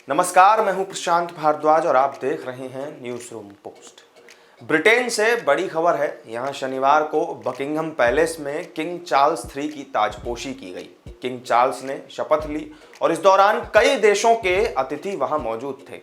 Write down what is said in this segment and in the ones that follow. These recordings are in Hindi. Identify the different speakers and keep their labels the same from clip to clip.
Speaker 1: नमस्कार, मैं हूं प्रशांत भारद्वाज और आप देख रहे हैं न्यूज रूम पोस्ट। ब्रिटेन से बड़ी खबर है। यहां शनिवार को बकिंघम पैलेस में किंग चार्ल्स III की ताजपोशी की गई। किंग चार्ल्स ने शपथ ली और इस दौरान कई देशों के अतिथि वहां मौजूद थे।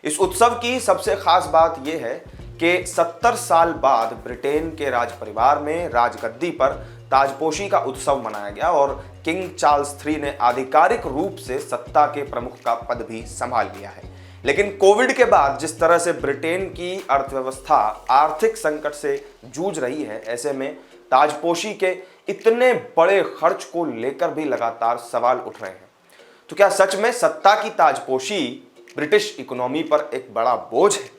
Speaker 1: इस उत्सव की सबसे खास बात यह है कि 70 साल बाद ब्रिटेन के राज परिवार में राजगद्दी पर ताजपोशी का उत्सव मनाया गया और किंग चार्ल्स III ने आधिकारिक रूप से सत्ता के प्रमुख का पद भी संभाल लिया है। लेकिन कोविड के बाद जिस तरह से ब्रिटेन की अर्थव्यवस्था आर्थिक संकट से जूझ रही है, ऐसे में ताजपोशी के इतने बड़े खर्च को लेकर भी लगातार सवाल उठ रहे हैं। तो क्या सच में सत्ता की ताजपोशी ब्रिटिश इकोनॉमी पर एक बड़ा बोझ है?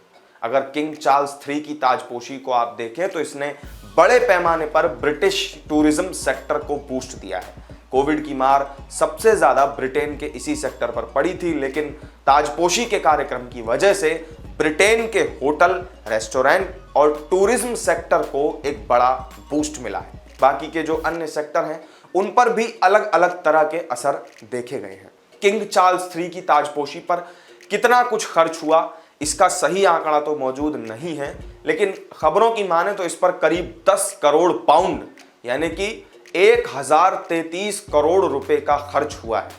Speaker 1: अगर किंग चार्ल्स III की ताजपोशी को आप देखें तो इसने बड़े पैमाने पर ब्रिटिश टूरिज्म सेक्टर को बूस्ट दिया है। कोविड की मार सबसे ज्यादा ब्रिटेन के इसी सेक्टर पर पड़ी थी, लेकिन ताजपोशी के कार्यक्रम की वजह से ब्रिटेन के होटल, रेस्टोरेंट और टूरिज्म सेक्टर को एक बड़ा बूस्ट मिला है। बाकी के जो अन्य सेक्टर हैं उन पर भी अलग अलग तरह के असर देखे गए हैं। किंग चार्ल्स III की ताजपोशी पर कितना कुछ खर्च हुआ, इसका सही आंकड़ा तो मौजूद नहीं है, लेकिन खबरों की माने तो इस पर करीब 10 करोड़ पाउंड यानी कि 1033 करोड़ रुपए का खर्च हुआ है।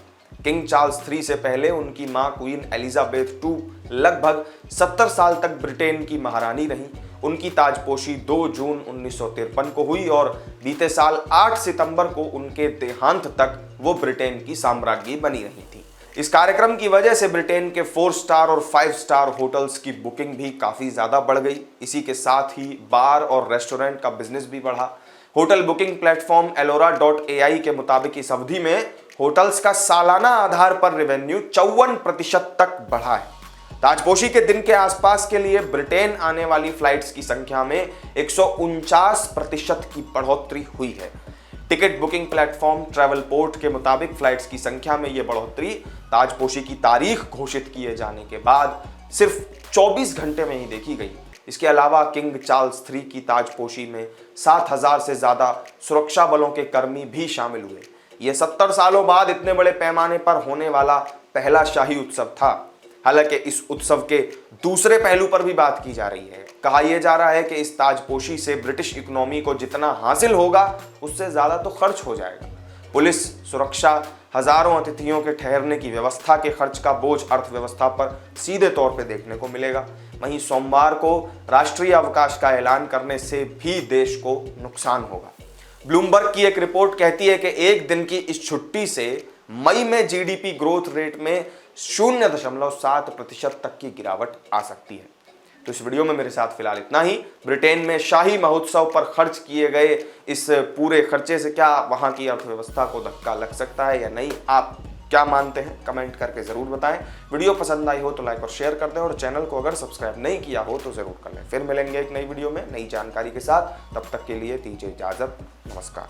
Speaker 1: किंग चार्ल्स III से पहले उनकी मां क्वीन एलिजाबेथ II लगभग 70 साल तक ब्रिटेन की महारानी रहीं। उनकी ताजपोशी 2 जून 1953 को हुई और बीते साल 8 सितंबर को उनके देहांत तक वो ब्रिटेन की साम्राज्ञी बनी रही थी। इस कार्यक्रम की वजह से ब्रिटेन के 4 स्टार और 5 स्टार होटल्स की बुकिंग भी काफी ज्यादा बढ़ गई। इसी के साथ ही बार और रेस्टोरेंट का बिजनेस भी बढ़ा। होटल बुकिंग प्लेटफॉर्म Elora.ai के मुताबिक इस अवधि में होटल्स का सालाना आधार पर रेवेन्यू 54% तक बढ़ा है। ताजपोशी के दिन के आसपास के लिए ब्रिटेन आने वाली फ्लाइट्स की संख्या में 149% की बढ़ोतरी हुई है। टिकट बुकिंग प्लेटफॉर्म ट्रैवलपोर्ट के मुताबिक फ्लाइट्स की संख्या में यह बढ़ोतरी ताजपोशी की तारीख घोषित किए जाने के बाद सिर्फ 24 घंटे में ही देखी गई। इसके अलावा किंग चार्ल्स III की ताजपोशी में 7000 से ज्यादा सुरक्षा बलों के कर्मी भी शामिल हुए। यह 70 सालों बाद इतने बड़े पैमाने पर होने वाला पहला शाही उत्सव था। हालांकि इस उत्सव के दूसरे पहलू पर भी बात की जा रही है। कहा यह जा रहा है कि इस ताजपोशी से ब्रिटिश इकोनॉमी को जितना हासिल होगा उससे ज्यादा तो खर्च हो जाएगा। पुलिस, सुरक्षा, हजारों अतिथियों के ठहरने की व्यवस्था के खर्च का बोझ अर्थव्यवस्था पर सीधे तौर पर देखने को मिलेगा। वहीं सोमवार को राष्ट्रीय अवकाश का ऐलान करने से भी देश को नुकसान होगा। ब्लूमबर्ग की एक रिपोर्ट कहती है कि एक दिन की इस छुट्टी से मई में जीडीपी ग्रोथ रेट में 0.7% तक की गिरावट आ सकती है। तो इस वीडियो में मेरे साथ फिलहाल इतना ही। ब्रिटेन में शाही महोत्सव पर खर्च किए गए इस पूरे खर्चे से क्या वहां की अर्थव्यवस्था को धक्का लग सकता है या नहीं, आप क्या मानते हैं? कमेंट करके जरूर बताएं। वीडियो पसंद आई हो तो लाइक और शेयर कर दें और चैनल को अगर सब्सक्राइब नहीं किया हो तो जरूर कर लें। फिर मिलेंगे एक नई वीडियो में नई जानकारी के साथ। तब तक के लिए दीजिए इजाजत। नमस्कार।